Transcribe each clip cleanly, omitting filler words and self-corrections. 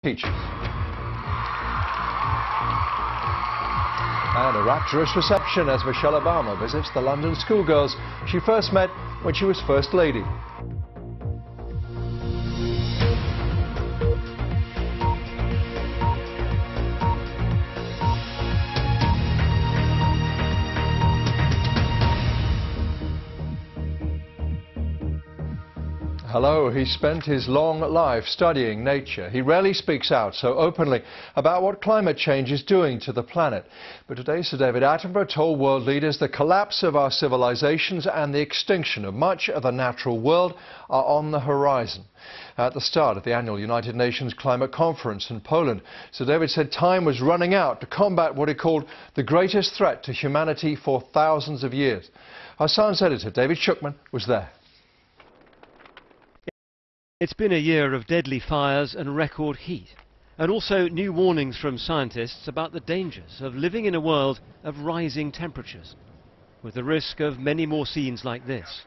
teachers. And a rapturous reception as Michelle Obama visits the London schoolgirls she first met when she was First Lady. Hello, he spent his long life studying nature. He rarely speaks out so openly about what climate change is doing to the planet. But today, Sir David Attenborough told world leaders the collapse of our civilizations and the extinction of much of the natural world are on the horizon. At the start of the annual United Nations Climate Conference in Poland, Sir David said time was running out to combat what he called the greatest threat to humanity for thousands of years. Our science editor, David Schuckman, was there. It's been a year of deadly fires and record heat, and also new warnings from scientists about the dangers of living in a world of rising temperatures, with the risk of many more scenes like this.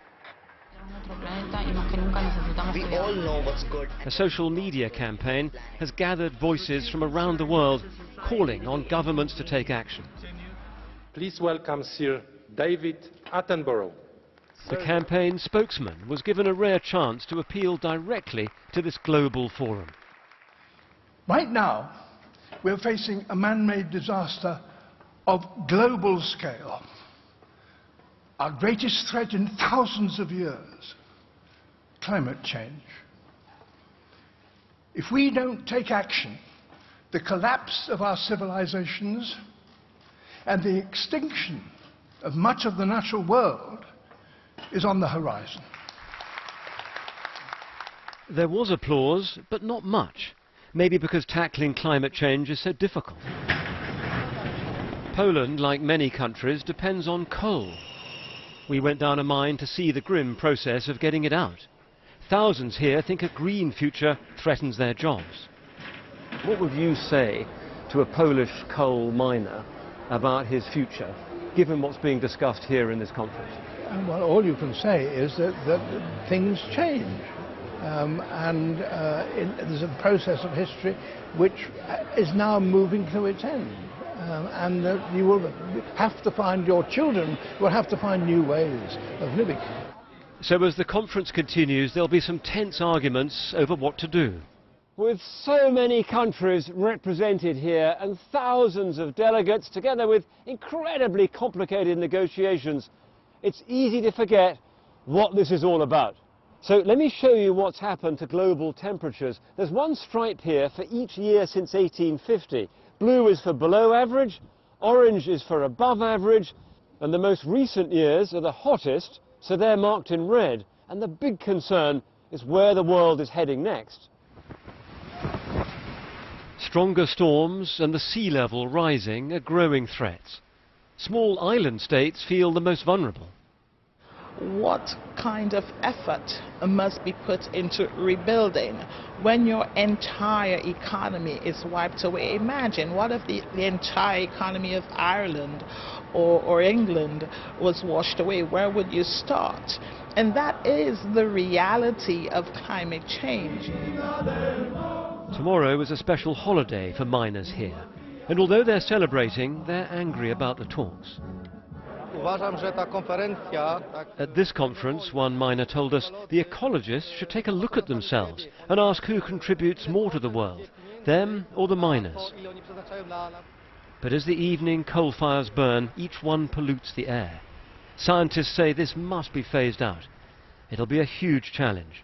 We all know what's good. A social media campaign has gathered voices from around the world calling on governments to take action. Please welcome Sir David Attenborough. The campaign spokesman was given a rare chance to appeal directly to this global forum. Right now, we're facing a man-made disaster of global scale. Our greatest threat in thousands of years, climate change. If we don't take action, the collapse of our civilizations and the extinction of much of the natural world is on the horizon. There was applause, but not much. Maybe because tackling climate change is so difficult. Poland, like many countries, depends on coal. We went down a mine to see the grim process of getting it out. Thousands here think a green future threatens their jobs. What would you say to a Polish coal miner about his future, given what's being discussed here in this conference? Well, all you can say is that things change. There's a process of history which is now moving to its end. And you will have to find, your children will have to find new ways of living. So as the conference continues, there'll be some tense arguments over what to do. With so many countries represented here and thousands of delegates, together with incredibly complicated negotiations, it's easy to forget what this is all about. So let me show you what's happened to global temperatures. There's one stripe here for each year since 1850. Blue is for below average, orange is for above average, and the most recent years are the hottest, so they're marked in red. And the big concern is where the world is heading next. Stronger storms and the sea level rising are growing threats. Small island states feel the most vulnerable. What kind of effort must be put into rebuilding when your entire economy is wiped away? Imagine, what if the entire economy of Ireland or England was washed away? Where would you start? And that is the reality of climate change. Tomorrow is a special holiday for miners here. And although they're celebrating, they're angry about the talks. At this conference, one miner told us the ecologists should take a look at themselves and ask who contributes more to the world, them or the miners. But as the evening coal fires burn, each one pollutes the air. Scientists say this must be phased out. It'll be a huge challenge.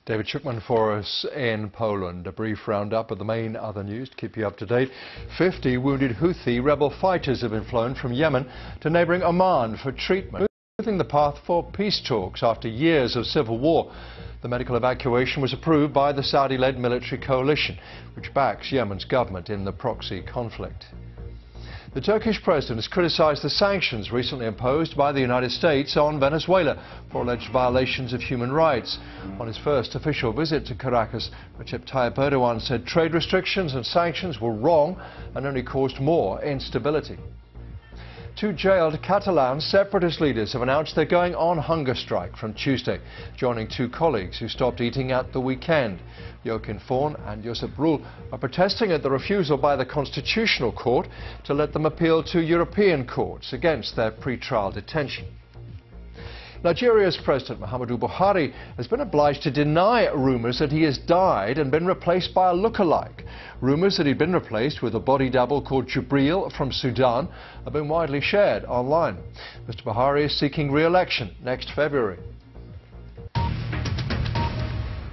David Schuckman for us in Poland. A brief roundup of the main other news to keep you up to date. 50 wounded Houthi rebel fighters have been flown from Yemen to neighbouring Oman for treatment, moving the path for peace talks after years of civil war. The medical evacuation was approved by the Saudi-led military coalition, which backs Yemen's government in the proxy conflict. The Turkish president has criticised the sanctions recently imposed by the United States on Venezuela for alleged violations of human rights. On his first official visit to Caracas, Recep Tayyip Erdogan said trade restrictions and sanctions were wrong and only caused more instability. Two jailed Catalan separatist leaders have announced they're going on hunger strike from Tuesday, joining two colleagues who stopped eating at the weekend. Joaquin Forn and Josep Rull are protesting at the refusal by the Constitutional Court to let them appeal to European courts against their pre-trial detention. Nigeria's President Muhammadu Buhari has been obliged to deny rumours that he has died and been replaced by a look-alike. Rumours that he'd been replaced with a body double called Jubril from Sudan have been widely shared online. Mr. Buhari is seeking re-election next February.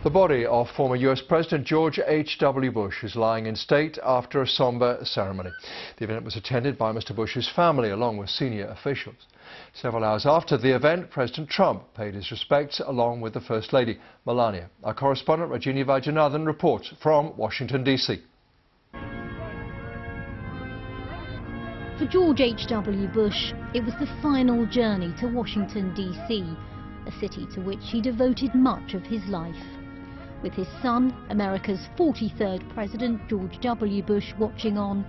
The body of former US President George H.W. Bush is lying in state after a somber ceremony. The event was attended by Mr. Bush's family along with senior officials. Several hours after the event, President Trump paid his respects along with the First Lady, Melania. Our correspondent Rajini Vajanathan reports from Washington, D.C. For George H.W. Bush, it was the final journey to Washington, D.C., a city to which he devoted much of his life. With his son, America's 43rd President George W. Bush, watching on,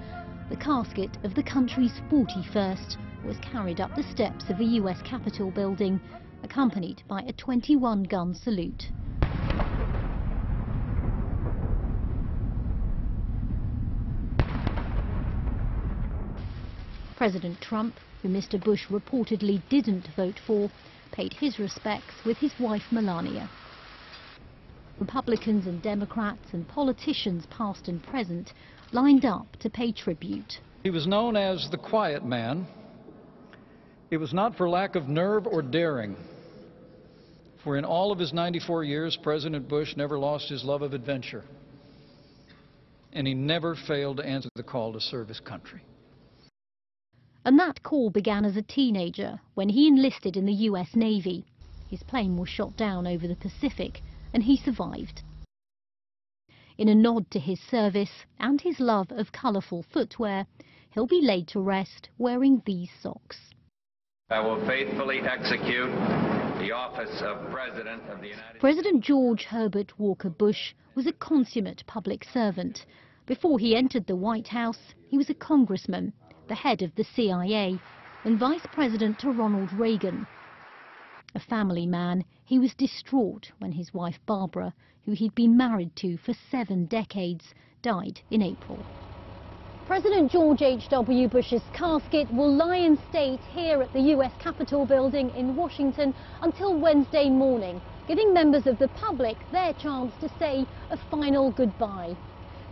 the casket of the country's 41st was carried up the steps of the US Capitol building, accompanied by a 21-gun salute. President Trump, who Mr. Bush reportedly didn't vote for, paid his respects with his wife Melania. Republicans and Democrats and politicians past and present lined up to pay tribute. He was known as the quiet man. It was not for lack of nerve or daring, for in all of his 94 years, President Bush never lost his love of adventure, and he never failed to answer the call to serve his country. And that call began as a teenager when he enlisted in the US Navy. His plane was shot down over the Pacific, and he survived. In a nod to his service and his love of colourful footwear, he'll be laid to rest wearing these socks. I will faithfully execute the office of President of the United States. President George Herbert Walker Bush was a consummate public servant. Before he entered the White House, he was a congressman, the head of the CIA, and vice president to Ronald Reagan. A family man, he was distraught when his wife Barbara, who he'd been married to for 7 decades, died in April. President George H.W. Bush's casket will lie in state here at the US Capitol building in Washington until Wednesday morning, giving members of the public their chance to say a final goodbye.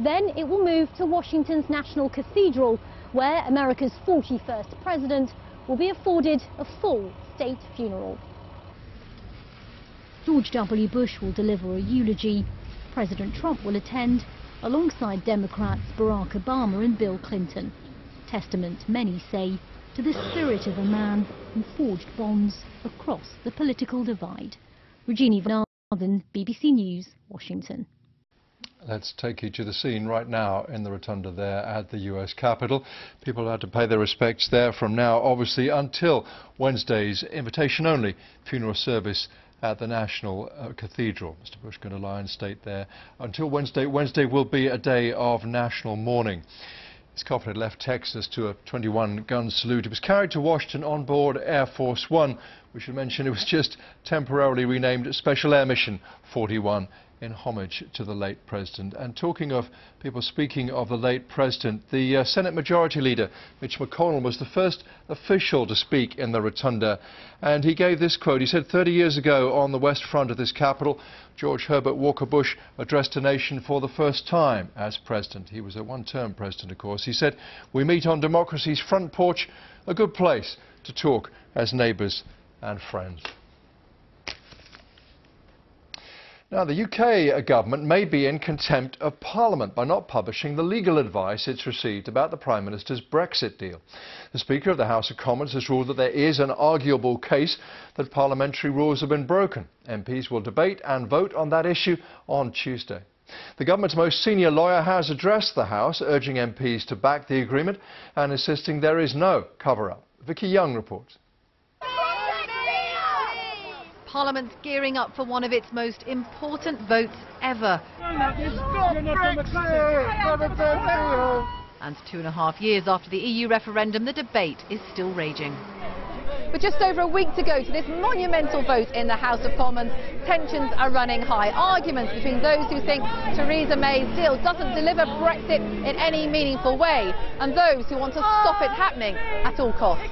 Then it will move to Washington's National Cathedral, where America's 41st president will be afforded a full state funeral. George W. Bush will deliver a eulogy. President Trump will attend, alongside Democrats Barack Obama and Bill Clinton. Testament, many say, to the spirit of a man who forged bonds across the political divide. Rajini Vajanathan, BBC News, Washington. Let's take you to the scene right now in the rotunda there at the US Capitol. People had to pay their respects there from now, obviously, until Wednesday's invitation-only funeral service at the National Cathedral. Mr. Bush going to lie in state there until Wednesday. Wednesday will be a day of national mourning. His coffin had left Texas to a 21-gun salute. It was carried to Washington on board Air Force One. We should mention it was just temporarily renamed Special Air Mission 41 in homage to the late president. And talking of people speaking of the late president, the Senate Majority Leader, Mitch McConnell, was the first official to speak in the rotunda. And he gave this quote. He said, 30 years ago on the west front of this Capitol, George Herbert Walker Bush addressed a nation for the first time as president. He was a one-term president, of course. He said, we meet on democracy's front porch, a good place to talk as neighbours and friends. Now, the UK government may be in contempt of Parliament by not publishing the legal advice it's received about the Prime Minister's Brexit deal. The Speaker of the House of Commons has ruled that there is an arguable case that parliamentary rules have been broken. MPs will debate and vote on that issue on Tuesday. The government's most senior lawyer has addressed the House, urging MPs to back the agreement and insisting there is no cover-up. Vicky Young reports. Parliament's gearing up for one of its most important votes ever. And 2.5 years after the EU referendum, the debate is still raging. With just over a week to go to this monumental vote in the House of Commons, tensions are running high. Arguments between those who think Theresa May's deal doesn't deliver Brexit in any meaningful way and those who want to stop it happening at all costs.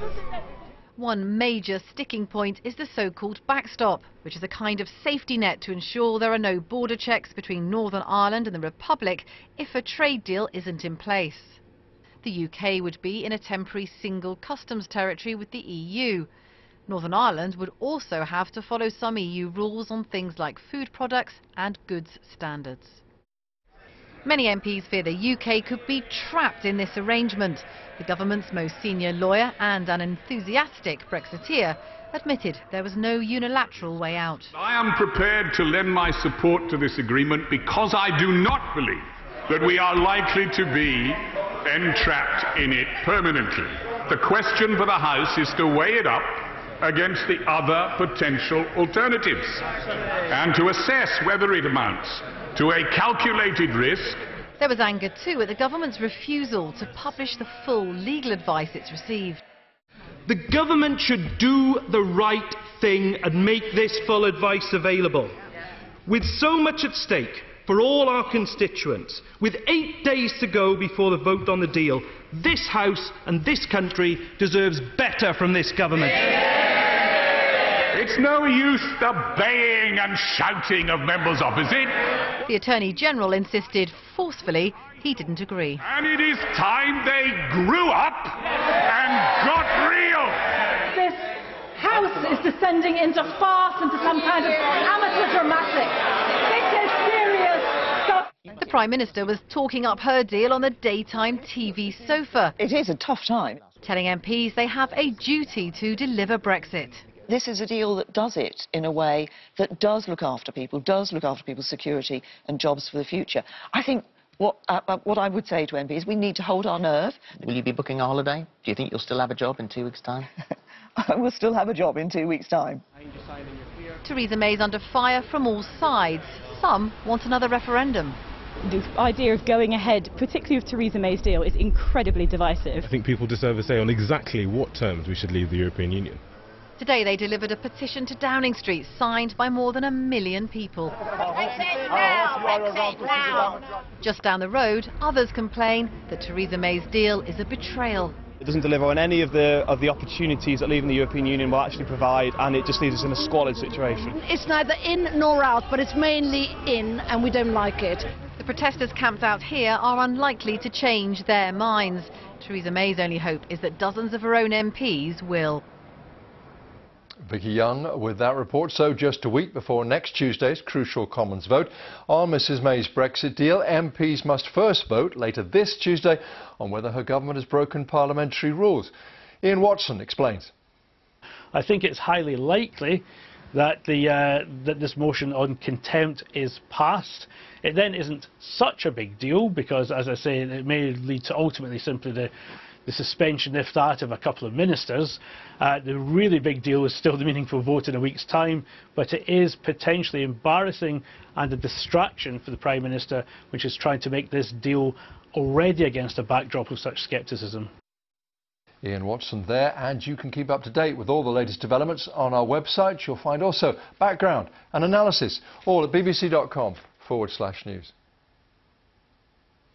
One major sticking point is the so-called backstop, which is a kind of safety net to ensure there are no border checks between Northern Ireland and the Republic if a trade deal isn't in place. The UK would be in a temporary single customs territory with the EU. Northern Ireland would also have to follow some EU rules on things like food products and goods standards. Many MPs fear the UK could be trapped in this arrangement. The government's most senior lawyer and an enthusiastic Brexiteer admitted there was no unilateral way out. I am prepared to lend my support to this agreement because I do not believe that we are likely to be entrapped in it permanently. The question for the House is to weigh it up against the other potential alternatives and to assess whether it amounts to a calculated risk. There was anger too at the government's refusal to publish the full legal advice it's received. The government should do the right thing and make this full advice available. With so much at stake for all our constituents, with 8 days to go before the vote on the deal, this House and this country deserves better from this government. It's no use the baying and shouting of members opposite. The Attorney General insisted forcefully he didn't agree. And it is time they grew up and got real. This House is descending into farce, into some kind of amateur dramatic. This is serious. The Prime Minister was talking up her deal on the daytime TV sofa. It is a tough time. Telling MPs they have a duty to deliver Brexit. This is a deal that does it in a way that does look after people, does look after people's security and jobs for the future. I think what I would say to MPs, we need to hold our nerve. Will you be booking a holiday? Do you think you'll still have a job in 2 weeks' time? I will still have a job in 2 weeks' time. Theresa May's under fire from all sides. Some want another referendum. The idea of going ahead, particularly with Theresa May's deal, is incredibly divisive. I think people deserve a say on exactly what terms we should leave the European Union. Today they delivered a petition to Downing Street signed by more than 1 million people. Exit now! Exit now! Just down the road, others complain that Theresa May's deal is a betrayal. It doesn't deliver on any of the opportunities that leaving the European Union will actually provide, and it just leaves us in a squalid situation. It's neither in nor out, but it's mainly in, and we don't like it. The protesters camped out here are unlikely to change their minds. Theresa May's only hope is that dozens of her own MPs will. Vicky Young with that report. So just a week before next Tuesday's crucial Commons vote on Mrs May's Brexit deal, MPs must first vote later this Tuesday on whether her government has broken parliamentary rules. Ian Watson explains. I think it's highly likely that this motion on contempt is passed. It then isn't such a big deal because, as I say, it may lead to ultimately simply the suspension, if that, of a couple of ministers. The really big deal is still the meaningful vote in a week's time, but it is potentially embarrassing and a distraction for the Prime Minister, which is trying to make this deal already against a backdrop of such scepticism. Ian Watson there, and you can keep up to date with all the latest developments on our website. You'll find also background and analysis, all at bbc.com/news.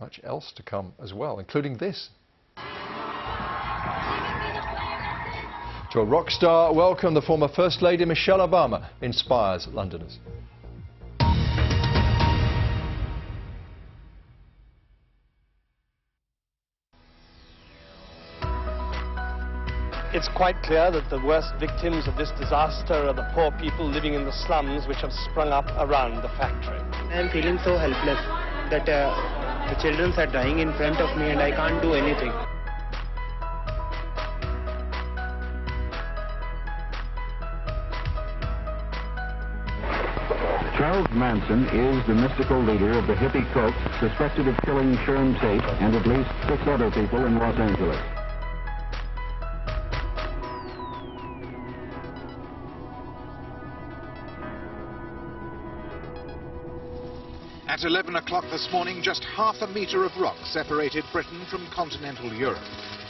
Much else to come as well, including this. To a rock star welcome, the former First Lady Michelle Obama inspires Londoners. It's quite clear that the worst victims of this disaster are the poor people living in the slums which have sprung up around the factory. I am feeling so helpless that the children are dying in front of me and I can't do anything. Charles Manson is the mystical leader of the hippie cult suspected of killing Sharon Tate and at least 6 other people in Los Angeles. At 11 o'clock this morning, just half a metre of rock separated Britain from continental Europe.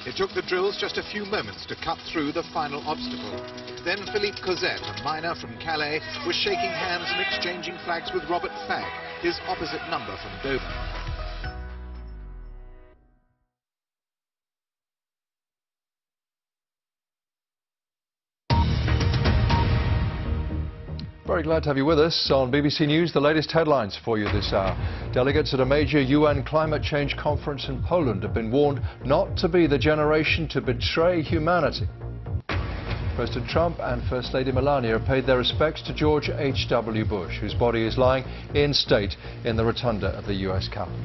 It took the drills just a few moments to cut through the final obstacle. Then Philippe Cosette, a miner from Calais, was shaking hands and exchanging flags with Robert Fagg, his opposite number from Dover. Very glad to have you with us on BBC News. The latest headlines for you this hour. Delegates at a major UN climate change conference in Poland have been warned not to be the generation to betray humanity. President Trump and First Lady Melania have paid their respects to George H.W. Bush, whose body is lying in state in the rotunda of the US Capitol.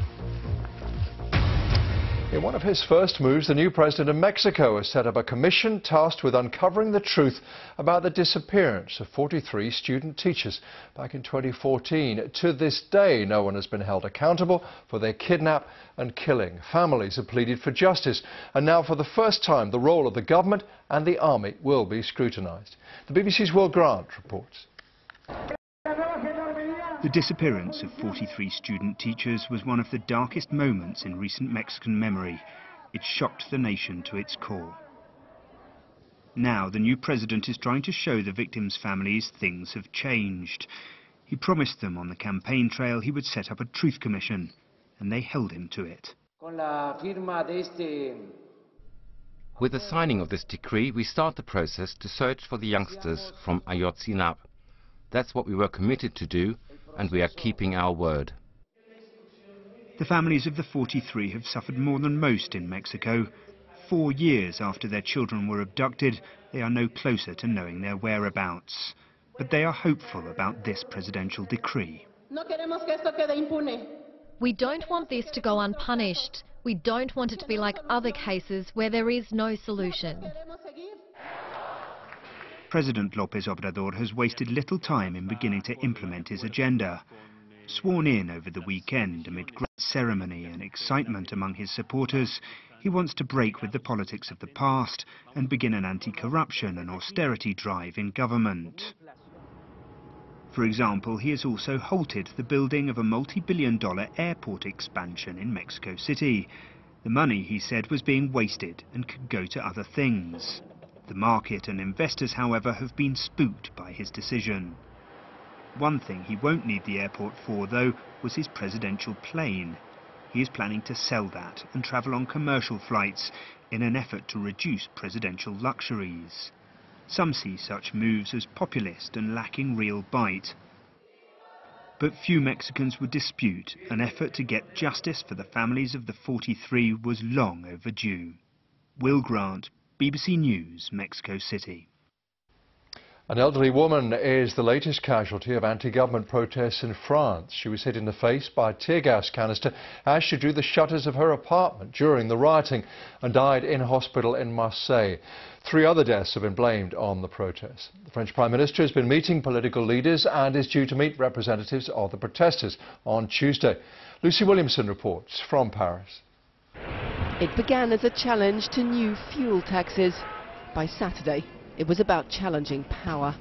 In one of his first moves, the new president of Mexico has set up a commission tasked with uncovering the truth about the disappearance of 43 student teachers back in 2014. To this day, no one has been held accountable for their kidnap and killing. Families have pleaded for justice, and now for the first time, the role of the government and the army will be scrutinised. The BBC's Will Grant reports. The disappearance of 43 student teachers was one of the darkest moments in recent Mexican memory. It shocked the nation to its core. Now, the new president is trying to show the victims' families things have changed. He promised them on the campaign trail he would set up a truth commission, and they held him to it. With the signing of this decree, we start the process to search for the youngsters from Ayotzinapa. That's what we were committed to do, and we are keeping our word. The families of the 43 have suffered more than most in Mexico. 4 years after their children were abducted, they are no closer to knowing their whereabouts. But they are hopeful about this presidential decree. We don't want this to go unpunished. We don't want it to be like other cases where there is no solution. President López Obrador has wasted little time in beginning to implement his agenda. Sworn in over the weekend amid great ceremony and excitement among his supporters, he wants to break with the politics of the past and begin an anti-corruption and austerity drive in government. For example, he has also halted the building of a multi-billion-dollar airport expansion in Mexico City. The money, he said, was being wasted and could go to other things. The market and investors, however, have been spooked by his decision. One thing he won't need the airport for, though, was his presidential plane. He is planning to sell that and travel on commercial flights in an effort to reduce presidential luxuries. Some see such moves as populist and lacking real bite. But few Mexicans would dispute an effort to get justice for the families of the 43 was long overdue. Will Grant, BBC News, Mexico City. An elderly woman is the latest casualty of anti-government protests in France. She was hit in the face by a tear gas canister as she drew the shutters of her apartment during the rioting and died in hospital in Marseille. 3 other deaths have been blamed on the protests. The French Prime Minister has been meeting political leaders and is due to meet representatives of the protesters on Tuesday. Lucy Williamson reports from Paris. It began as a challenge to new fuel taxes. By Saturday, it was about challenging power.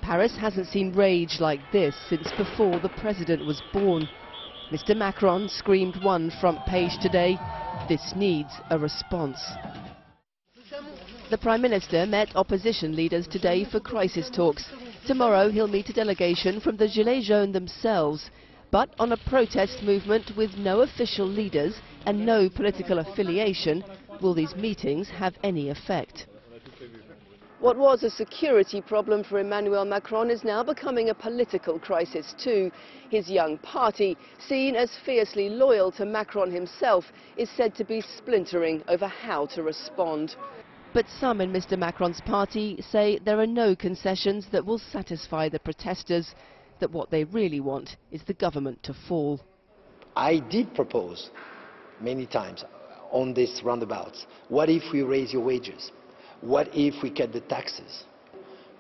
Paris hasn't seen rage like this since before the president was born. Mr. Macron screamed one front page today, "This needs a response." The Prime Minister met opposition leaders today for crisis talks. Tomorrow he'll meet a delegation from the Gilets jaunes themselves, but on a protest movement with no official leaders and no political affiliation. Will these meetings have any effect? What was a security problem for Emmanuel Macron is now becoming a political crisis too. His young party, seen as fiercely loyal to Macron himself, is said to be splintering over how to respond. But some in Mr. Macron's party say there are no concessions that will satisfy the protesters, that what they really want is the government to fall. I did propose many times on this roundabouts, what if we raise your wages? What if we cut the taxes?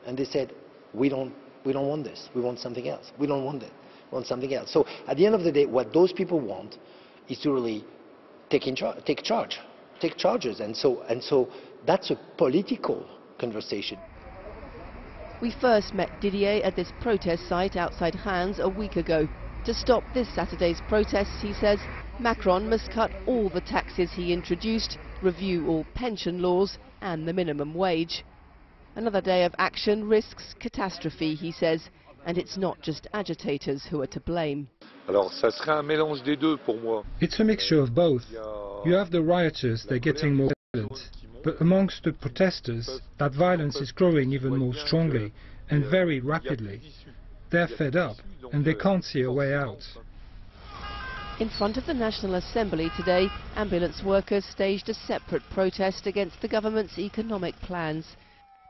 And they said, we don't want this. We want something else. We don't want it. We want something else. So at the end of the day, what those people want is to really take charges. And so that's a political conversation. We first met Didier at this protest site outside Cannes a week ago. To stop this Saturday's protests, he says, Macron must cut all the taxes he introduced, review all pension laws and the minimum wage. Another day of action risks catastrophe, he says, and it's not just agitators who are to blame. It's a mixture of both. You have the rioters, they're getting more violent. But amongst the protesters, that violence is growing even more strongly and very rapidly. They're fed up and they can't see a way out. In front of the National Assembly today, ambulance workers staged a separate protest against the government's economic plans.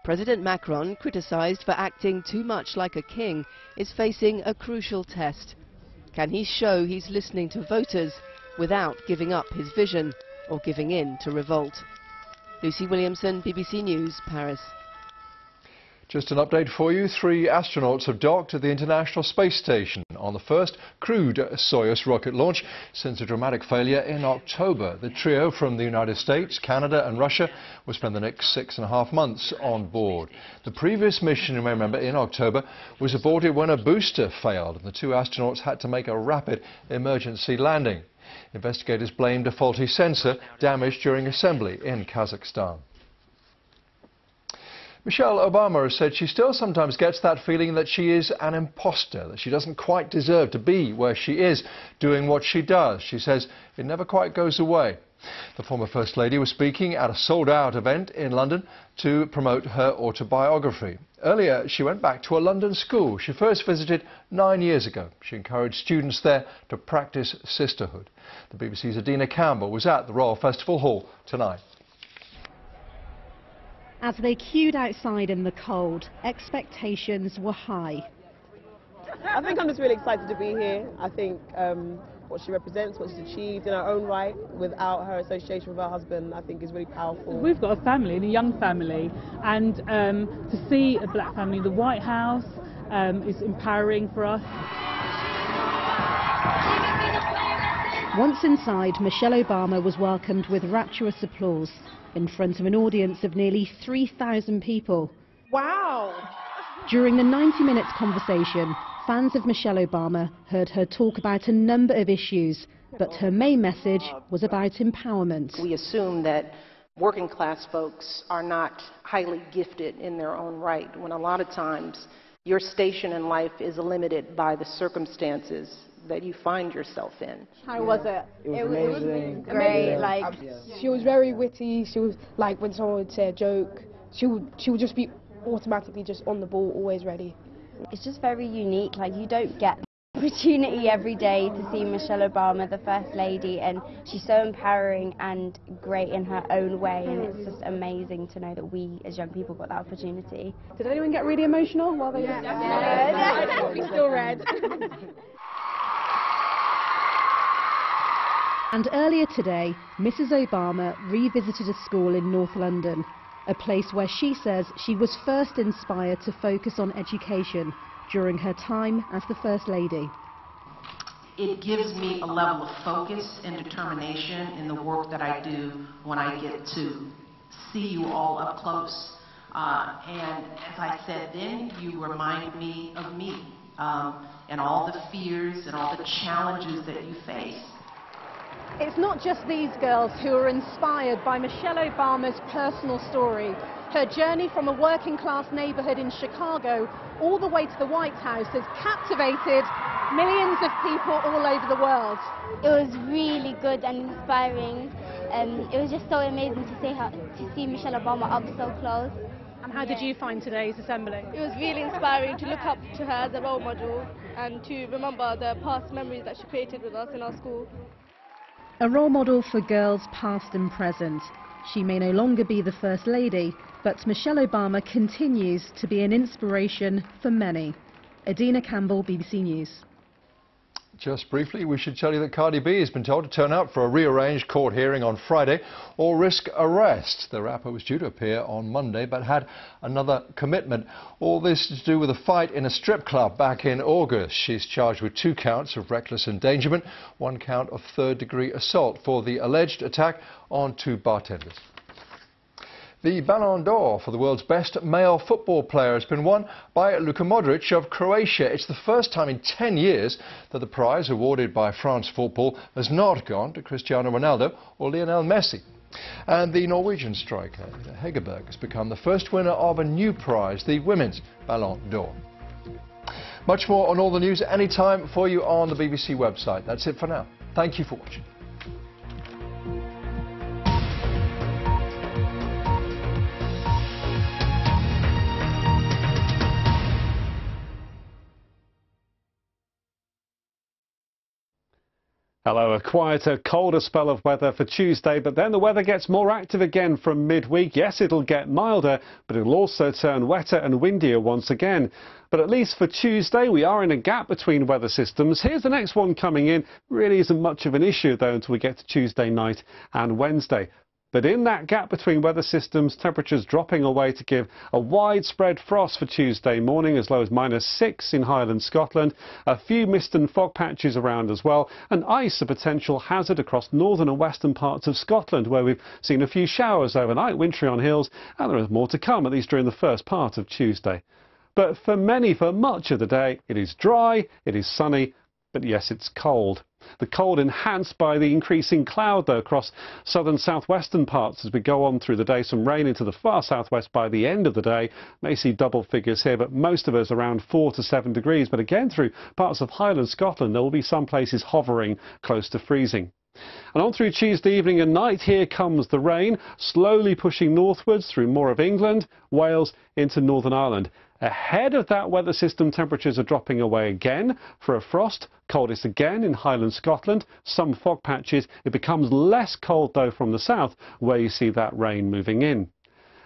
President Macron, criticised for acting too much like a king, is facing a crucial test. Can he show he's listening to voters without giving up his vision or giving in to revolt? Lucy Williamson, BBC News, Paris. Just an update for you. 3 astronauts have docked at the International Space Station on the first crewed Soyuz rocket launch since a dramatic failure in October. The trio from the United States, Canada and Russia will spend the next 6.5 months on board. The previous mission, you may remember, in October was aborted when a booster failed and the 2 astronauts had to make a rapid emergency landing. Investigators blamed a faulty sensor damaged during assembly in Kazakhstan. Michelle Obama has said she still sometimes gets that feeling that she is an imposter, that she doesn't quite deserve to be where she is, doing what she does. She says it never quite goes away. The former First Lady was speaking at a sold-out event in London to promote her autobiography. Earlier, she went back to a London school she first visited 9 years ago. She encouraged students there to practice sisterhood. The BBC's Adina Campbell was at the Royal Festival Hall tonight. As they queued outside in the cold, expectations were high. I think I'm just really excited to be here. I think what she represents, what she's achieved in her own right, without her association with her husband, I think is really powerful. We've got a family, and a young family, and to see a black family in the White House is empowering for us. Once inside, Michelle Obama was welcomed with rapturous applause in front of an audience of nearly 3,000 people. Wow! During the 90 minutes conversation, fans of Michelle Obama heard her talk about a number of issues, but her main message was about empowerment. We assume that working class folks are not highly gifted in their own right, when a lot of times your station in life is limited by the circumstances that you find yourself in. How was it? It was great. Like, she was very witty. She was like, when someone would say a joke, she would just be automatically just on the ball, always ready. It's just very unique. Like, you don't get the opportunity every day to see Michelle Obama, the First Lady, and she's so empowering and great in her own way, and it's just amazing to know that we as young people got that opportunity. Did anyone get really emotional while they were Yeah. We still read. And earlier today, Mrs. Obama revisited a school in North London, a place where she says she was first inspired to focus on education during her time as the First Lady. It gives me a level of focus and determination in the work that I do when I get to see you all up close. And as I said then, you remind me of me and all the fears and all the challenges that you face. It's not just these girls who are inspired by Michelle Obama's personal story. Her journey from a working-class neighborhood in Chicago all the way to the White House has captivated millions of people all over the world. It was really good and inspiring. It was just so amazing to see Michelle Obama up so close. And how did you find today's assembly? It was really inspiring to look up to her as a role model and to remember the past memories that she created with us in our school. A role model for girls past and present. She may no longer be the First Lady, but Michelle Obama continues to be an inspiration for many. Adina Campbell, BBC News. Just briefly, we should tell you that Cardi B has been told to turn out for a rearranged court hearing on Friday or risk arrest. The rapper was due to appear on Monday but had another commitment. All this to do with a fight in a strip club back in August. She's charged with 2 counts of reckless endangerment, 1 count of third-degree assault for the alleged attack on 2 bartenders. The Ballon d'Or for the world's best male football player has been won by Luka Modric of Croatia. It's the first time in 10 years that the prize awarded by France Football has not gone to Cristiano Ronaldo or Lionel Messi. And the Norwegian striker Hegerberg has become the first winner of a new prize, the Women's Ballon d'Or. Much more on all the news anytime for you on the BBC website. That's it for now. Thank you for watching. Hello, a quieter, colder spell of weather for Tuesday, but then the weather gets more active again from midweek. Yes, it'll get milder, but it'll also turn wetter and windier once again. But at least for Tuesday, we are in a gap between weather systems. Here's the next one coming in. Really isn't much of an issue, though, until we get to Tuesday night and Wednesday. But in that gap between weather systems, temperatures dropping away to give a widespread frost for Tuesday morning, as low as -6 in Highland, Scotland. A few mist and fog patches around as well, and ice a potential hazard across northern and western parts of Scotland, where we've seen a few showers overnight, wintry on hills, and there is more to come, at least during the first part of Tuesday. But for much of the day, it is dry, it is sunny, but yes, it's cold. The cold enhanced by the increasing cloud, though, across southern southwestern parts as we go on through the day. Some rain into the far southwest by the end of the day. May see double figures here, but most of us around 4 to 7 degrees. But again, through parts of Highland Scotland, there will be some places hovering close to freezing. And on through Tuesday evening and night, here comes the rain, slowly pushing northwards through more of England, Wales into Northern Ireland. Ahead of that weather system, temperatures are dropping away again for a frost. Coldest again in Highland Scotland, some fog patches. It becomes less cold, though, from the south, where you see that rain moving in.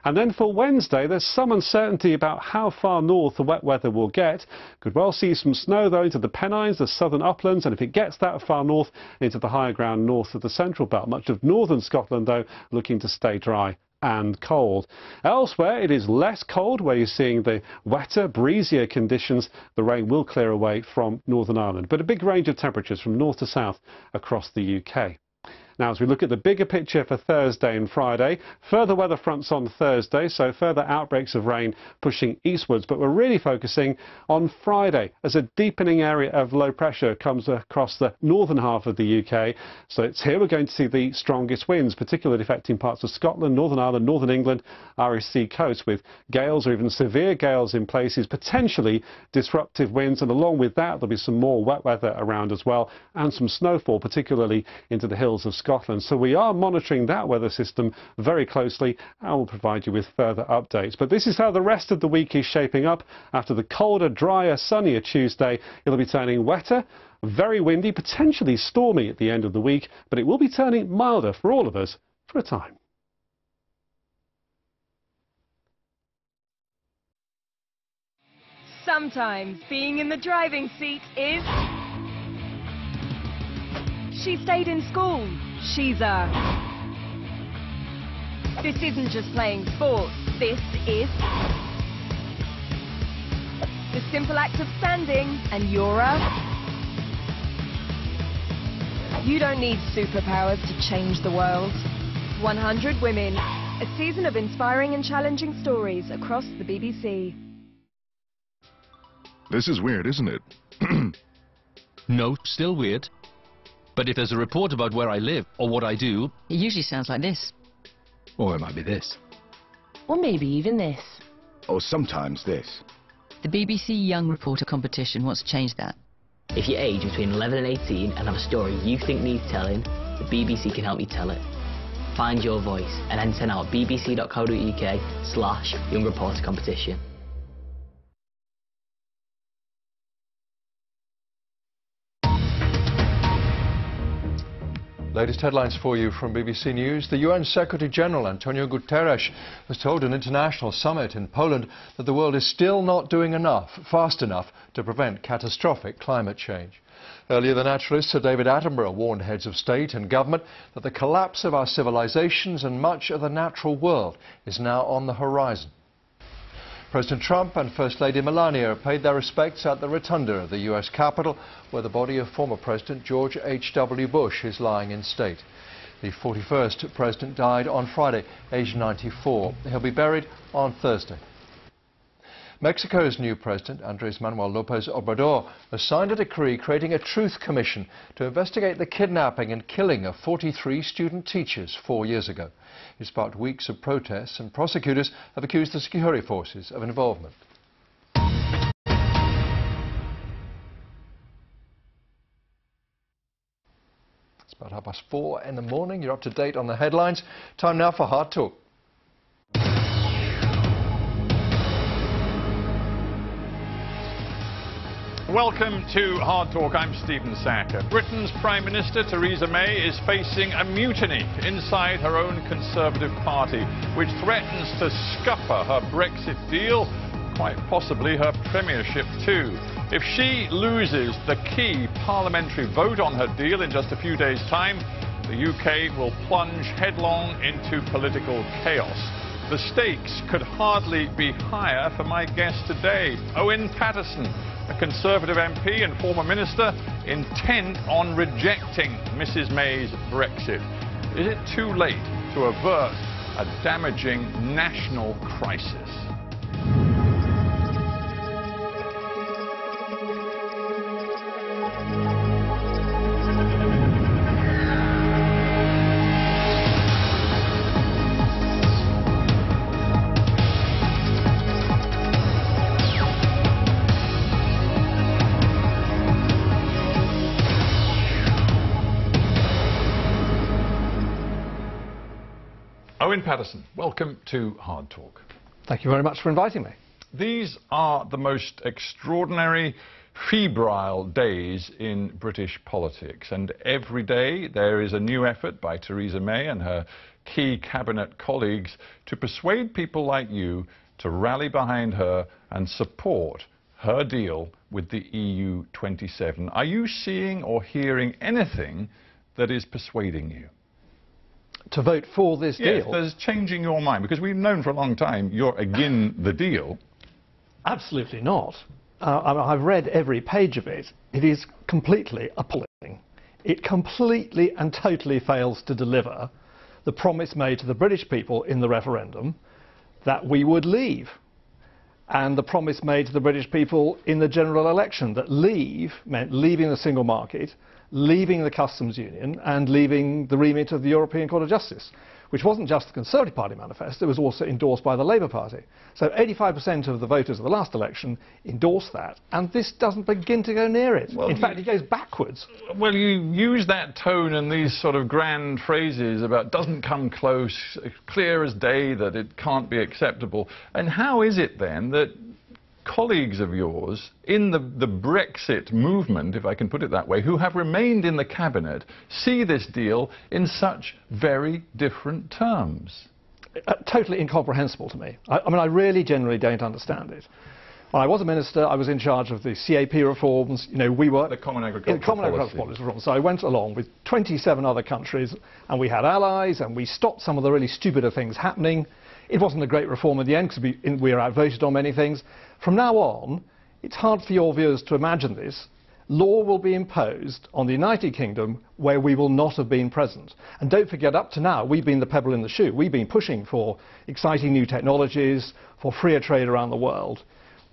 And then for Wednesday, there's some uncertainty about how far north the wet weather will get. Could well see some snow, though, into the Pennines, the southern uplands, and if it gets that far north, into the higher ground north of the central belt. Much of northern Scotland, though, looking to stay dry and cold. Elsewhere, it is less cold, where you're seeing the wetter, breezier conditions. The rain will clear away from Northern Ireland, but a big range of temperatures from north to south across the UK. Now, as we look at the bigger picture for Thursday and Friday, further weather fronts on Thursday, so further outbreaks of rain pushing eastwards, but we're really focusing on Friday as a deepening area of low pressure comes across the northern half of the UK. So it's here we're going to see the strongest winds, particularly affecting parts of Scotland, Northern Ireland, Northern England, Irish Sea coast, with gales or even severe gales in places, potentially disruptive winds, and along with that there'll be some more wet weather around as well, and some snowfall, particularly into the hills of Scotland. So we are monitoring that weather system very closely, and we'll provide you with further updates. But this is how the rest of the week is shaping up. After the colder, drier, sunnier Tuesday, it'll be turning wetter, very windy, potentially stormy at the end of the week, but it will be turning milder for all of us for a time. Sometimes being in the driving seat is... She stayed in school. She's a... This isn't just playing sports. This is... the simple act of standing, and you're a... You don't need superpowers to change the world. 100 Women. A season of inspiring and challenging stories across the BBC. This is weird, isn't it? No, still weird. But if there's a report about where I live or what I do... It usually sounds like this. Or it might be this. Or maybe even this. Or sometimes this. The BBC Young Reporter competition wants to change that. If you're aged between 11 and 18 and have a story you think needs telling, the BBC can help you tell it. Find your voice and enter now at bbc.co.uk/Young Reporter competition. Latest headlines for you from BBC News. The UN Secretary-General Antonio Guterres has told an international summit in Poland that the world is still not doing enough, fast enough, to prevent catastrophic climate change. Earlier, the naturalist Sir David Attenborough warned heads of state and government that the collapse of our civilizations and much of the natural world is now on the horizon. President Trump and First Lady Melania paid their respects at the rotunda of the US Capitol, where the body of former President George H.W. Bush is lying in state. The 41st president died on Friday, aged 94. He'll be buried on Thursday. Mexico's new president, Andrés Manuel López Obrador, has signed a decree creating a truth commission to investigate the kidnapping and killing of 43 student teachers 4 years ago. It sparked weeks of protests, and prosecutors have accused the security forces of involvement. It's about 4:30 in the morning. You're up to date on the headlines. Time now for Hard Talk. Welcome to Hard Talk. I'm Stephen Sacker. Britain's Prime Minister Theresa May is facing a mutiny inside her own Conservative Party, which threatens to scupper her Brexit deal, quite possibly her premiership too. If she loses the key parliamentary vote on her deal in just a few days' time, the UK will plunge headlong into political chaos. The stakes could hardly be higher for my guest today, Owen Paterson, a Conservative MP and former minister, intent on rejecting Mrs May's Brexit. Is it too late to avert a damaging national crisis? Owen Paterson, welcome to Hard Talk. Thank you very much for inviting me. These are the most extraordinary, febrile days in British politics, and every day there is a new effort by Theresa May and her key cabinet colleagues to persuade people like you to rally behind her and support her deal with the EU 27. Are you seeing or hearing anything that is persuading you? To vote for this deal? Yes, there's changing your mind, because we've known for a long time you're against the deal. Absolutely not. I've read every page of it. It is completely appalling. It completely and totally fails to deliver the promise made to the British people in the referendum that we would leave, and the promise made to the British people in the general election that leave meant leaving the single market, leaving the customs union, and leaving the remit of the European Court of Justice, which wasn't just the Conservative Party manifesto, it was also endorsed by the Labour Party. So 85% of the voters of the last election endorsed that, and this doesn't begin to go near it. Well, in fact, it goes backwards. Well, you use that tone and these sort of grand phrases about doesn't come close, clear as day that it can't be acceptable. And how is it then that colleagues of yours in the Brexit movement, if I can put it that way, who have remained in the cabinet, see this deal in such very different terms? Totally incomprehensible to me. I mean, I really generally don't understand it. When I was a minister, I was in charge of the CAP reforms. You know, we were the Common Agricultural Policy reforms. So I went along with 27 other countries, and we had allies, and we stopped some of the really stupider things happening. It wasn't a great reform in the end, because we were outvoted on many things. From now on, it's hard for your viewers to imagine this. Law will be imposed on the United Kingdom where we will not have been present. And don't forget, up to now, we've been the pebble in the shoe. We've been pushing for exciting new technologies, for freer trade around the world.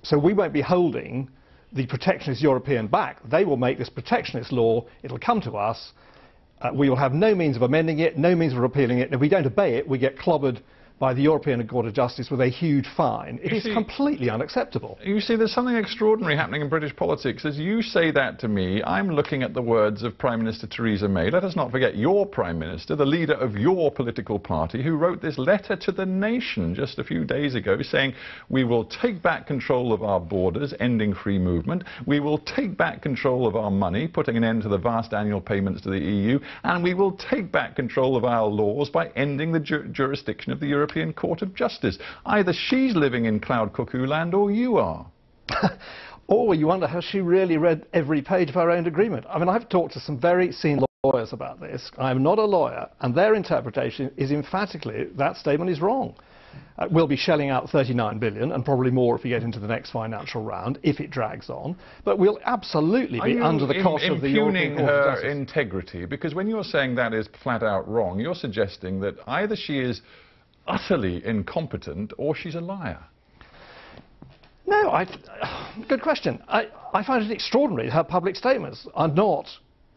So we won't be holding the protectionist European back. They will make this protectionist law. It'll come to us. We will have no means of amending it, no means of repealing it. And if we don't obey it, we get clobbered by the European Court of Justice with a huge fine. It is completely unacceptable. You see, there's something extraordinary happening in British politics. As you say that to me, I'm looking at the words of Prime Minister Theresa May. Let us not forget your Prime Minister, the leader of your political party, who wrote this letter to the nation just a few days ago saying, we will take back control of our borders, ending free movement. We will take back control of our money, putting an end to the vast annual payments to the EU. And we will take back control of our laws by ending the jurisdiction of the European Court of Justice. Either she's living in cloud cuckoo land or you are. Or you wonder, has she really read every page of her own agreement? I mean, I've talked to some very senior lawyers about this. I'm not a lawyer, and their interpretation is emphatically that statement is wrong. We'll be shelling out 39 billion, and probably more if we get into the next financial round, if it drags on. But we'll absolutely be under the cost of the European Court of Justice. Her integrity? Because when you're saying that is flat out wrong, you're suggesting that either she is utterly incompetent or she's a liar. No, good question. I find it extraordinary her public statements are not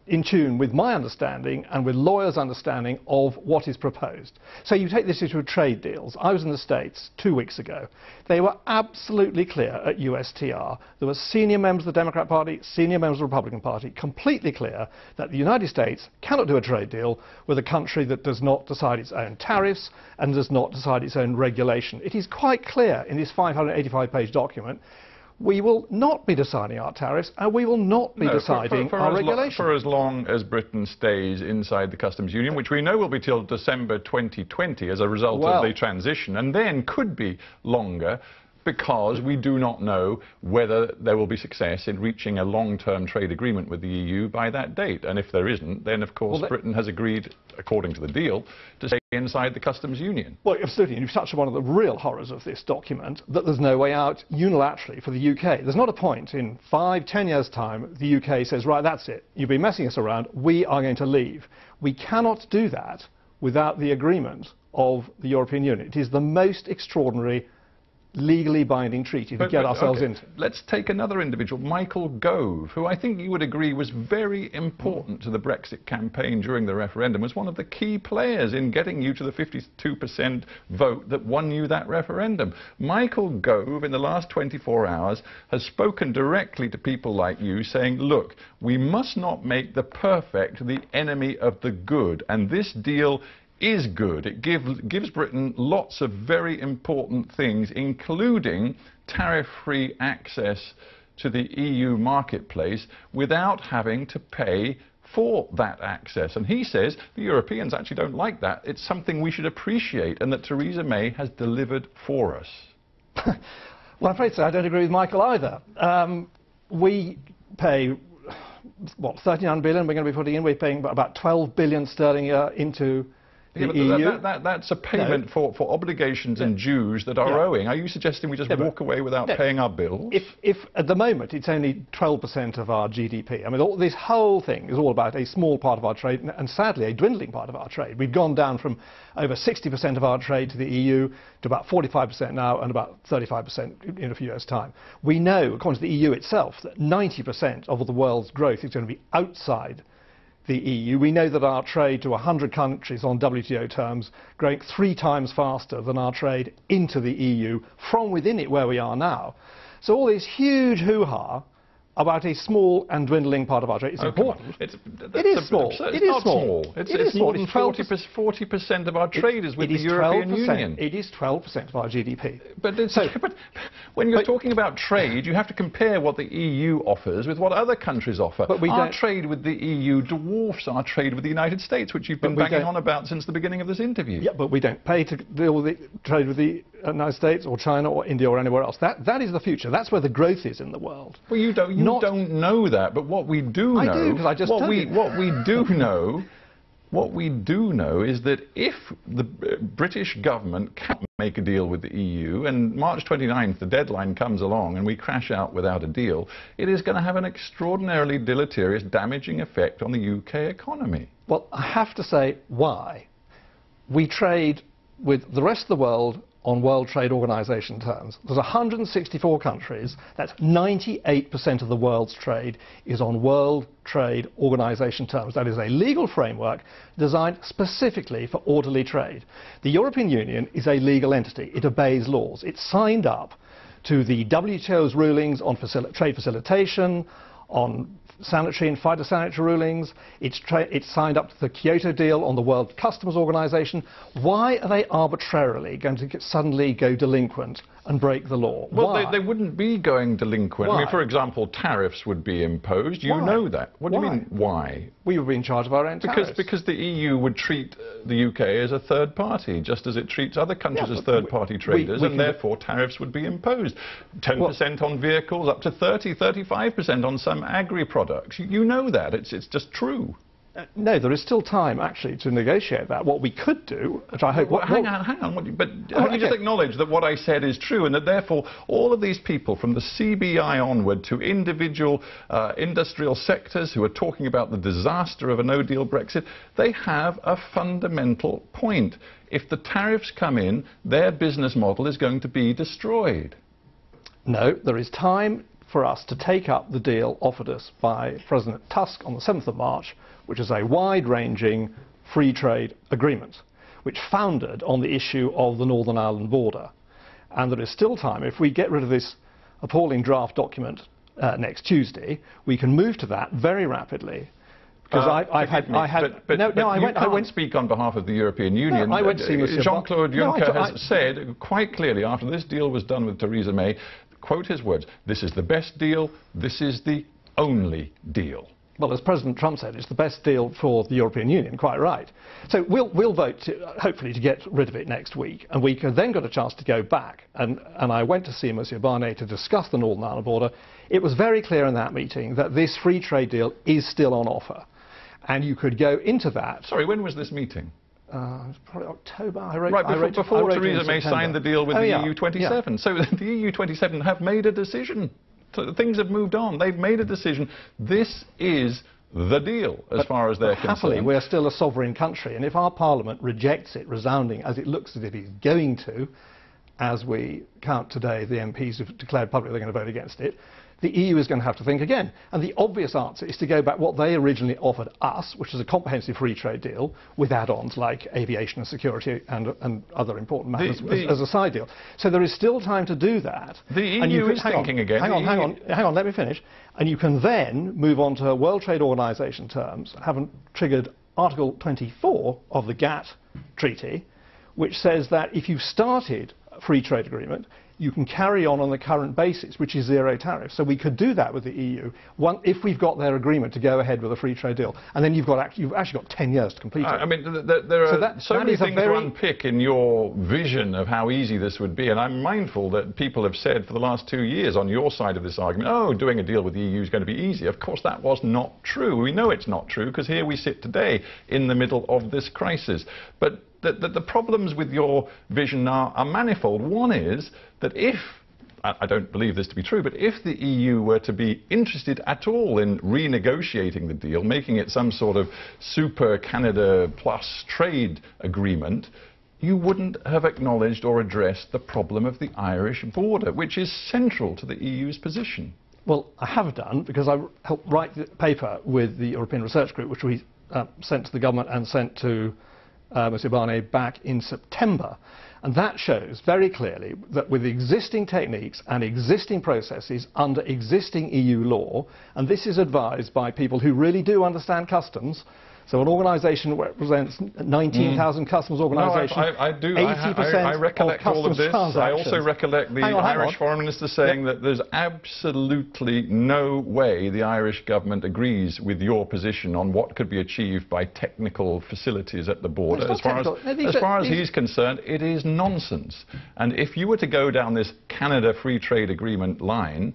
in tune with my understanding and with lawyers' understanding of what is proposed. So you take this issue of trade deals. I was in the States 2 weeks ago. They were absolutely clear at USTR. There were senior members of the Democrat Party, senior members of the Republican Party, completely clear that the United States cannot do a trade deal with a country that does not decide its own tariffs and does not decide its own regulation. It is quite clear in this 585-page document. We will not be deciding our tariffs, and we will not be deciding our regulation. For as long as Britain stays inside the customs union, which we know will be till December 2020 as a result of the transition, and then could be longer, because we do not know whether there will be success in reaching a long-term trade agreement with the EU by that date. And if there isn't, then of course Britain has agreed, according to the deal, to stay inside the customs union. Well, absolutely. And you've touched on one of the real horrors of this document, that there's no way out unilaterally for the UK. There's not a point in 5-10 years' time the UK says, right, that's it. You've been messing us around. We are going to leave. We cannot do that without the agreement of the European Union. It is the most extraordinary legally binding treaty to get ourselves into. Let's take another individual, Michael Gove, who I think you would agree was very important to the Brexit campaign during the referendum, was one of the key players in getting you to the 52% vote that won you that referendum. Michael Gove, in the last 24 hours, has spoken directly to people like you, saying, look, we must not make the perfect the enemy of the good, and this deal is good. It gives Britain lots of very important things, including tariff-free access to the EU marketplace without having to pay for that access. And he says the Europeans actually don't like that. It's something we should appreciate, and that Theresa May has delivered for us. Well, I'm afraid so. I don't agree with Michael either. We pay, what, 39 billion we're going to be putting in. We're paying about 12 billion sterling a year into the EU. That's a payment for obligations and dues that are owing. Are you suggesting we just walk away without paying our bills? If at the moment it's only 12% of our GDP. I mean, this whole thing is all about a small part of our trade, and sadly a dwindling part of our trade. We've gone down from over 60% of our trade to the EU to about 45% now, and about 35% in a few years' time. We know, according to the EU itself, that 90% of the world's growth is going to be outside the EU. We know that our trade to 100 countries on WTO terms growing 3 times faster than our trade into the EU from within it where we are now. So all this huge hoo-ha about a small and dwindling part of our trade is important. It is small. It is small. It's more than 40% of our trade is with the European Union. It is 12% of our GDP. But when you're talking about trade, you have to compare what the EU offers with what other countries offer. But our trade with the EU dwarfs our trade with the United States, which you've been banging on about since the beginning of this interview. Yeah, but we don't pay to deal with the trade with the United States or China or India or anywhere else. That is the future. That's where the growth is in the world. Well, you don't know that, but what we do know, what we do know is that if the British government can't make a deal with the EU, and March 29th, the deadline comes along and we crash out without a deal, it is going to have an extraordinarily deleterious, damaging effect on the UK economy. Well, I have to say why. We trade with the rest of the world on World Trade Organization terms. There's 164 countries. That's 98% of the world's trade is on World Trade Organization terms. That is a legal framework designed specifically for orderly trade. The European Union is a legal entity. It obeys laws. It's signed up to the WTO's rulings on trade facilitation, on sanitary and phytosanitary rulings. It's signed up to the Kyoto deal on the World Customs Organization. Why are they arbitrarily going to suddenly go delinquent and break the law? Well, they wouldn't be going delinquent. I mean, for example, tariffs would be imposed. You know that. What do you mean, why? We would be in charge of our own tariffs. Because the EU would treat the UK as a third party, just as it treats other countries as third-party traders, and therefore tariffs would be imposed. 10% on vehicles, up to 35% on some agri-products. You know that. It's just true. No, there is still time, actually, to negotiate that. What we could do, which I hope... Well, hang on. But have you just acknowledged that what I said is true, and that therefore all of these people, from the CBI onward to individual industrial sectors who are talking about the disaster of a no-deal Brexit, they have a fundamental point. If the tariffs come in, their business model is going to be destroyed. No, there is time for us to take up the deal offered us by President Tusk on the 7th of March, which is a wide-ranging free trade agreement, which founded on the issue of the Northern Ireland border. And there is still time. If we get rid of this appalling draft document next Tuesday, we can move to that very rapidly. Because I won't speak on behalf of the European Union. No, I went to see Monsieur Jean-Claude Juncker has said quite clearly after this deal was done with Theresa May, quote his words, "This is the best deal, this is the only deal." Well, as President Trump said, it's the best deal for the European Union, quite right. So we'll vote, hopefully, to get rid of it next week, and we could then got a chance to go back. And I went to see Monsieur Barnier to discuss the Northern Ireland border. It was very clear in that meeting that this free trade deal is still on offer. And you could go into that... Sorry, when was this meeting? Probably October. Before Theresa May signed the deal with the EU27. Yeah. So the EU27 have made a decision. So things have moved on. They've made a decision. This is the deal, as far as they're concerned. Happily, we're still a sovereign country, and if our Parliament rejects it, resounding, as it looks as if it's going to, as we count today the MPs who've declared publicly they're going to vote against it, the EU is going to have to think again. And the obvious answer is to go back what they originally offered us, which is a comprehensive free trade deal with add-ons like aviation and security and other important matters as a side deal. So there is still time to do that. The EU is thinking again. Hang on, let me finish. And you can then move on to World Trade Organization terms, having triggered Article 24 of the GATT Treaty, which says that if you've started a free trade agreement, you can carry on the current basis, which is zero tariff. So we could do that with the EU if we've got their agreement to go ahead with a free trade deal. And then you've actually got 10 years to complete it. I mean, there are so many things to unpick in your vision of how easy this would be. And I'm mindful that people have said for the last 2 years on your side of this argument, oh, doing a deal with the EU is going to be easy. Of course, that was not true. We know it's not true because here we sit today in the middle of this crisis. But the problems with your vision are manifold. One is that if, I don't believe this to be true, but if the EU were to be interested at all in renegotiating the deal, making it some sort of super Canada plus trade agreement, you wouldn't have acknowledged or addressed the problem of the Irish border, which is central to the EU's position. Well, I have done, because I helped write the paper with the European Research Group, which we sent to the government and sent to Monsieur Barnier back in September. And that shows very clearly that with existing techniques and existing processes under existing EU law, and this is advised by people who really do understand customs, so an organisation that represents 19,000 customs organisations, I do. 80% I recollect all of this. I also recollect the Irish Foreign Minister saying that there's absolutely no way the Irish government agrees with your position on what could be achieved by technical facilities at the border. As far as he's concerned, it is nonsense. And if you were to go down this Canada Free Trade Agreement line,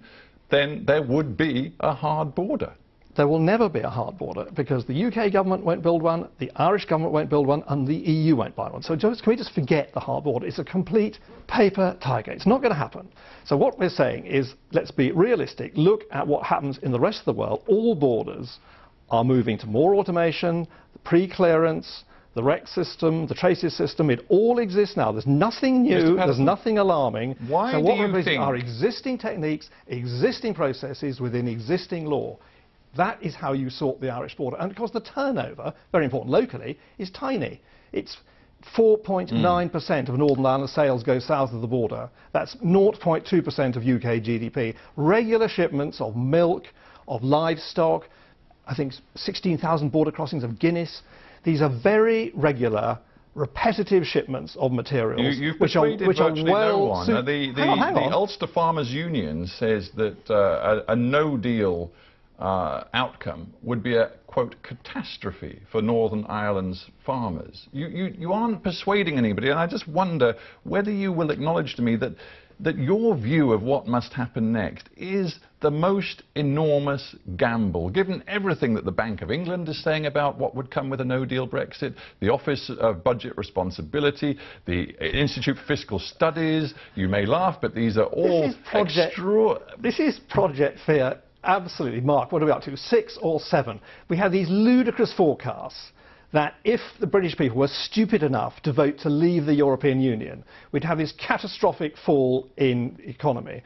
then there would be a hard border. There will never be a hard border because the UK government won't build one, the Irish government won't build one, and the EU won't buy one. So can we just forget the hard border? It's a complete paper tiger. It's not going to happen. So what we're saying is, let's be realistic. Look at what happens in the rest of the world. All borders are moving to more automation, pre-clearance, the REC system, the traces system. It all exists now. There's nothing new. There's nothing alarming. Why do you think are existing techniques, existing processes within existing law? That is how you sort the Irish border. And of course the turnover, very important locally, is tiny. It's 4.9% of Northern Ireland sales go south of the border. That's 0.2% of UK GDP. Regular shipments of milk, of livestock, I think 16,000 border crossings of Guinness. These are very regular, repetitive shipments of materials which are well suited. The Ulster Farmers Union says that a no-deal outcome would be a, quote, catastrophe for Northern Ireland's farmers. You aren't persuading anybody, and I just wonder whether you will acknowledge to me that that your view of what must happen next is the most enormous gamble, given everything that the Bank of England is saying about what would come with a no-deal Brexit, the Office of Budget Responsibility, the Institute for Fiscal Studies. You may laugh, but these are all This is Project Fear. Absolutely, Mark. What are we up to? 6 or 7. We have these ludicrous forecasts that if the British people were stupid enough to vote to leave the European Union, we'd have this catastrophic fall in economic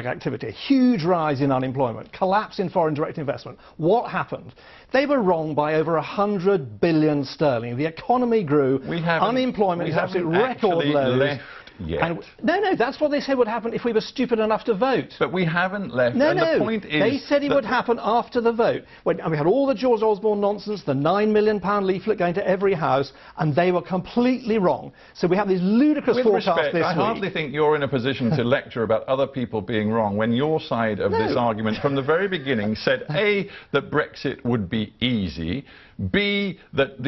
activity, a huge rise in unemployment, collapse in foreign direct investment. What happened? They were wrong by over 100 billion sterling. The economy grew, unemployment is absolute record lows. Yet. No, that's what they said would happen if we were stupid enough to vote. But we haven't left. No, and the point is they said it would happen after the vote. And we had all the George Osborne nonsense, the £9 million leaflet going to every house, and they were completely wrong. So we have these ludicrous forecasts this week. I hardly think you're in a position to lecture about other people being wrong when your side of this argument from the very beginning said, A, that Brexit would be easy, B, that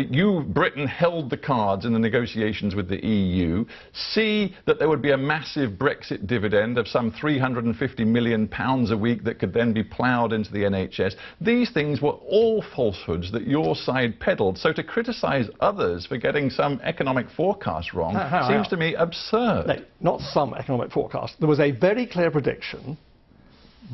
Britain held the cards in the negotiations with the EU, C, that there would be a massive Brexit dividend of some £350 million a week that could then be ploughed into the NHS. These things were all falsehoods that your side peddled. So to criticise others for getting some economic forecast wrong seems to me absurd. No, not some economic forecast. There was a very clear prediction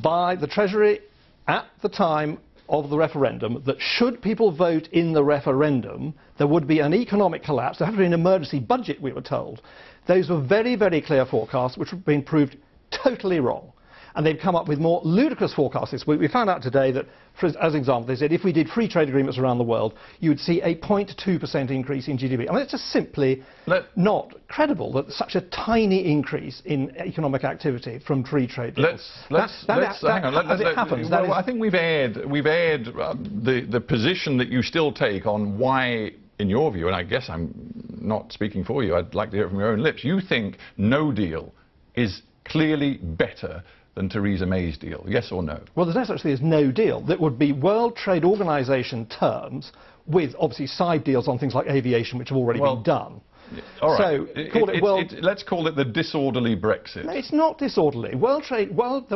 by the Treasury at the time of the referendum that should people vote in the referendum, there would be an economic collapse. There had to be an emergency budget, we were told. Those were very, very clear forecasts which have been proved totally wrong. And they've come up with more ludicrous forecasts this week. We found out today that, as an example, they said if we did free trade agreements around the world, you would see a 0.2% increase in GDP. I mean, it's just simply not credible that such a tiny increase in economic activity from free trade deals. Hang on. I think we've aired the position that you still take on why, in your view, and I guess I'm not speaking for you, I'd like to hear it from your own lips, you think no deal is clearly better than Theresa May's deal, yes or no? Well, there's no such thing as no deal. That would be World Trade Organization terms with, obviously, side deals on things like aviation, which have already been done. All right. So, let's call it the disorderly Brexit. No, it's not disorderly. The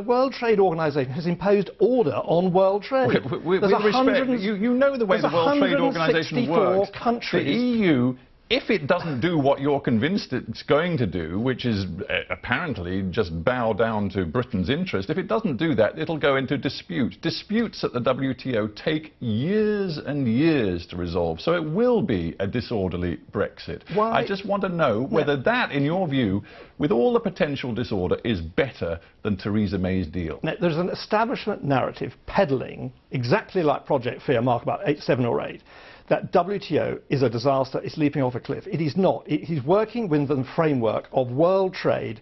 World Trade Organization has imposed order on world trade. With respect, you know the way the World Trade Organization works. Countries. The EU, if it doesn't do what you're convinced it's going to do, which is apparently just bow down to Britain's interest, if it doesn't do that, it'll go into dispute. Disputes at the WTO take years and years to resolve, so it will be a disorderly Brexit. Why? I just want to know whether that, in your view, with all the potential disorder, is better than Theresa May's deal. Now, there's an establishment narrative peddling, exactly like Project Fear, Mark, about 7 or 8, that WTO is a disaster, it's leaping off a cliff. It is not. It is working within the framework of world trade,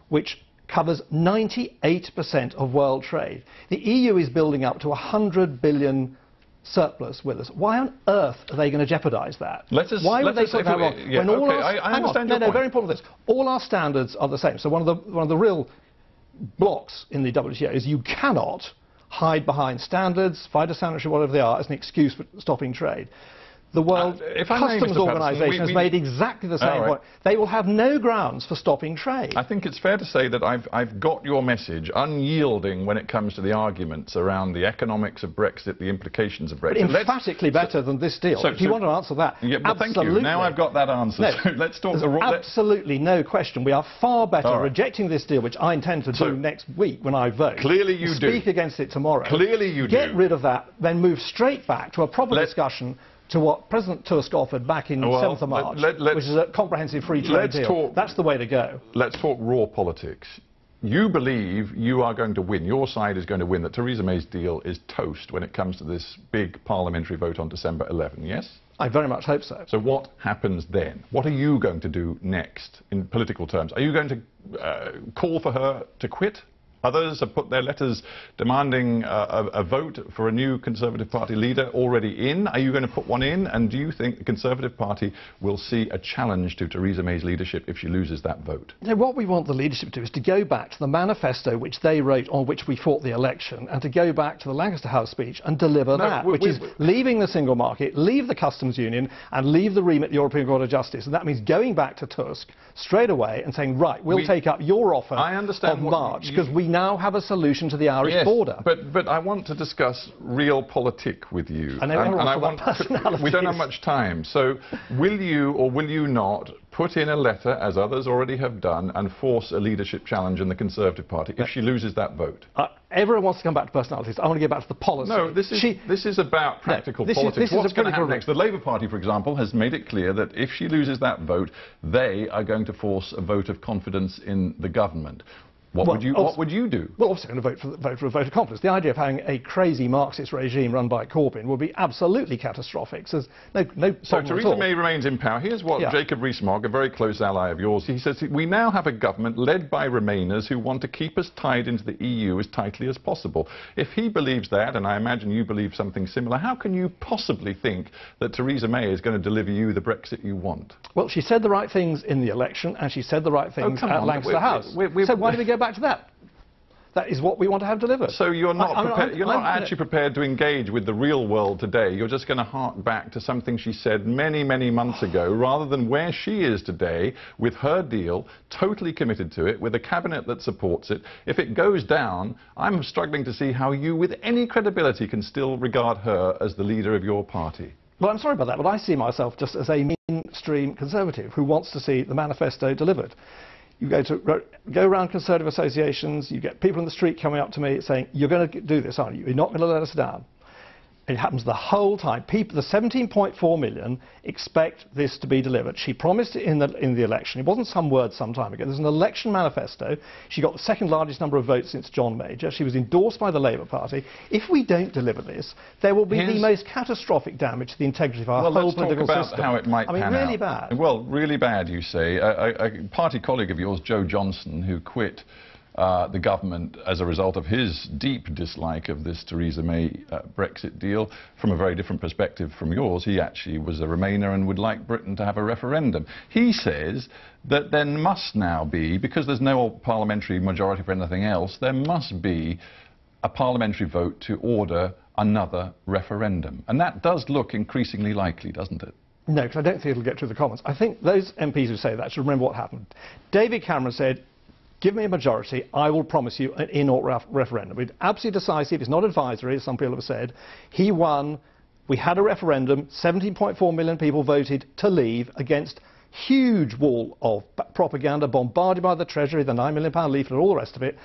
which covers 98% of world trade. The EU is building up to 100 billion surplus with us. Why on earth are they going to jeopardise that? Why would they put that wrong? I understand your point. Very important this. All our standards are the same. So one of the real blocks in the WTO is you cannot hide behind standards, phytosanitary, whatever they are, as an excuse for stopping trade. The World Customs Organization has made exactly the same point. They will have no grounds for stopping trade. I think it's fair to say that I've got your message, unyielding when it comes to the arguments around the economics of Brexit, the implications of Brexit. But emphatically better than this deal. If you want to answer that, thank you. Now I've got that answer. No, so let's talk. Absolutely no question. We are far better rejecting this deal, which I intend to do next week when I vote. Clearly you do. Speak against it tomorrow. Clearly you do. Get rid of that, then move straight back to a proper discussion to what President Tusk offered back in 7th of March, which is a comprehensive free trade deal. That's the way to go. Let's talk raw politics. You believe you are going to win, your side is going to win, that Theresa May's deal is toast when it comes to this big parliamentary vote on December 11, yes? I very much hope so. So what happens then? What are you going to do next in political terms? Are you going to call for her to quit? Others have put their letters demanding a vote for a new Conservative Party leader already in. Are you going to put one in? And do you think the Conservative Party will see a challenge to Theresa May's leadership if she loses that vote? You know, what we want the leadership to do is to go back to the manifesto which they wrote on which we fought the election, and to go back to the Lancaster House speech and deliver that, which is leaving the single market, leave the customs union, and leave the remit of the European Court of Justice. And that means going back to Tusk straight away and saying, right, we'll take up your offer of March, because we now have a solution to the Irish border. But I want to discuss realpolitik with you. And we don't have much time. So will you or will you not put in a letter, as others already have done, and force a leadership challenge in the Conservative Party if she loses that vote? Everyone wants to come back to personalities. I want to get back to the policy. No, this is about practical politics. What's going to happen next? The Labour Party, for example, has made it clear that if she loses that vote, they are going to force a vote of confidence in the government. What would you do? Well, obviously, I'm going to vote for a vote of confidence. The idea of having a crazy Marxist regime run by Corbyn would be absolutely catastrophic. So there's no So Theresa May remains in power. Here's what Jacob Rees-Mogg, a very close ally of yours, he says, we now have a government led by Remainers who want to keep us tied into the EU as tightly as possible. If he believes that, and I imagine you believe something similar, how can you possibly think that Theresa May is going to deliver you the Brexit you want? Well, she said the right things in the election, and she said the right things at Lancaster House. So why do we go back to that? That is what we want to have delivered. So you're not actually prepared to engage with the real world today. You're just going to hark back to something she said many, many months ago, rather than where she is today with her deal, totally committed to it, with a cabinet that supports it. If it goes down, I'm struggling to see how you, with any credibility, can still regard her as the leader of your party. Well, I'm sorry about that, but I see myself just as a mainstream Conservative who wants to see the manifesto delivered. You go around Conservative associations, you get people in the street coming up to me saying, you're going to do this, aren't you? You're not going to let us down. It happens the whole time. People, the 17.4 million expect this to be delivered. She promised it in the election. It wasn't some words some time ago. There's an election manifesto. She got the second largest number of votes since John Major. She was endorsed by the Labour Party. If we don't deliver this, there will be the most catastrophic damage to the integrity of our whole political system. Let's talk about how it might pan out. Really bad. Well, really bad, you say. A party colleague of yours, Joe Johnson, who quit the government as a result of his deep dislike of this Theresa May Brexit deal, from a very different perspective from yours. He actually was a Remainer and would like Britain to have a referendum. He says that there must now be, because there's no parliamentary majority for anything else, there must be a parliamentary vote to order another referendum. And that does look increasingly likely, doesn't it? No, because I don't think it'll get through the Commons. I think those MPs who say that should remember what happened. David Cameron said, give me a majority, I will promise you an in-or referendum. It's absolutely decisive, it's not advisory, as some people have said. He won, we had a referendum, 17.4 million people voted to leave against huge wall of propaganda bombarded by the Treasury, the £9 million leaflet, all the rest of it.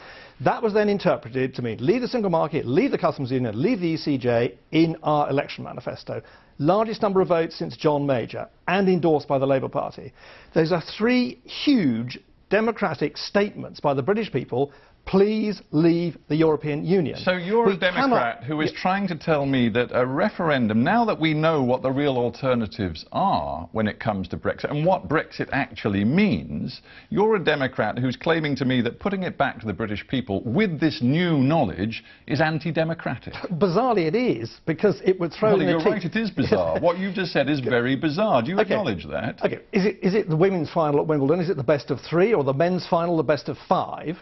That was then interpreted to mean leave the single market, leave the customs union, leave the ECJ in our election manifesto. Largest number of votes since John Major, and endorsed by the Labour Party. Those are three huge democratic statements by the British people, please leave the European Union. So you're a Democrat who is trying to tell me that a referendum, now that we know what the real alternatives are when it comes to Brexit and what Brexit actually means, you're a Democrat who's claiming to me that putting it back to the British people with this new knowledge is anti-democratic. Bizarrely it is, because it would throw in the teeth. You're right, it is bizarre. What you've just said is very bizarre. Do you acknowledge that? Okay, is it the women's final at Wimbledon? Is it the best of 3, or the men's final the best of 5?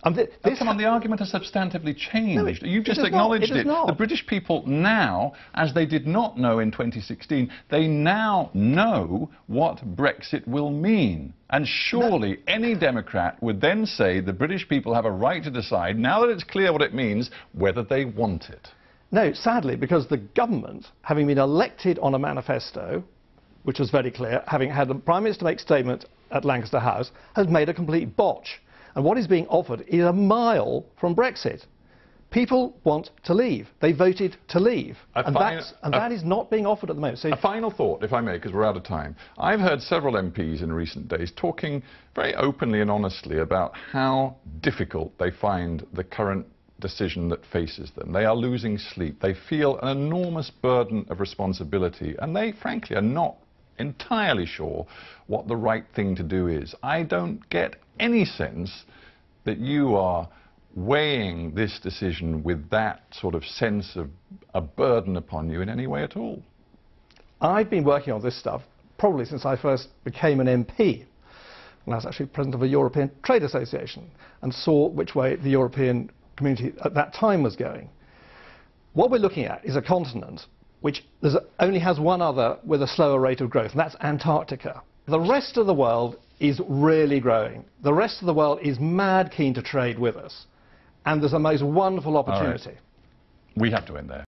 Come on, the argument has substantively changed. You've just acknowledged it. The British people now, as they did not know in 2016, they now know what Brexit will mean. And surely any Democrat would then say the British people have a right to decide, now that it's clear what it means, whether they want it. No, sadly, because the government, having been elected on a manifesto, which was very clear, having had the Prime Minister make a statement at Lancaster House, has made a complete botch. And what is being offered is a mile from Brexit. People want to leave. They voted to leave. And that is not being offered at the moment. So a final thought, if I may, because we're out of time. I've heard several MPs in recent days talking very openly and honestly about how difficult they find the current decision that faces them. They are losing sleep. They feel an enormous burden of responsibility. And they, frankly, are not entirely sure what the right thing to do is. I don't get any sense that you are weighing this decision with that sort of sense of a burden upon you in any way at all? I've been working on this stuff probably since I first became an MP, when I was actually president of a European Trade Association and saw which way the European community at that time was going. What we're looking at is a continent which only has one other with a slower rate of growth, and that's Antarctica. The rest of the world is really growing. The rest of the world is mad keen to trade with us, and there's a most wonderful opportunity. All right. We have to end there.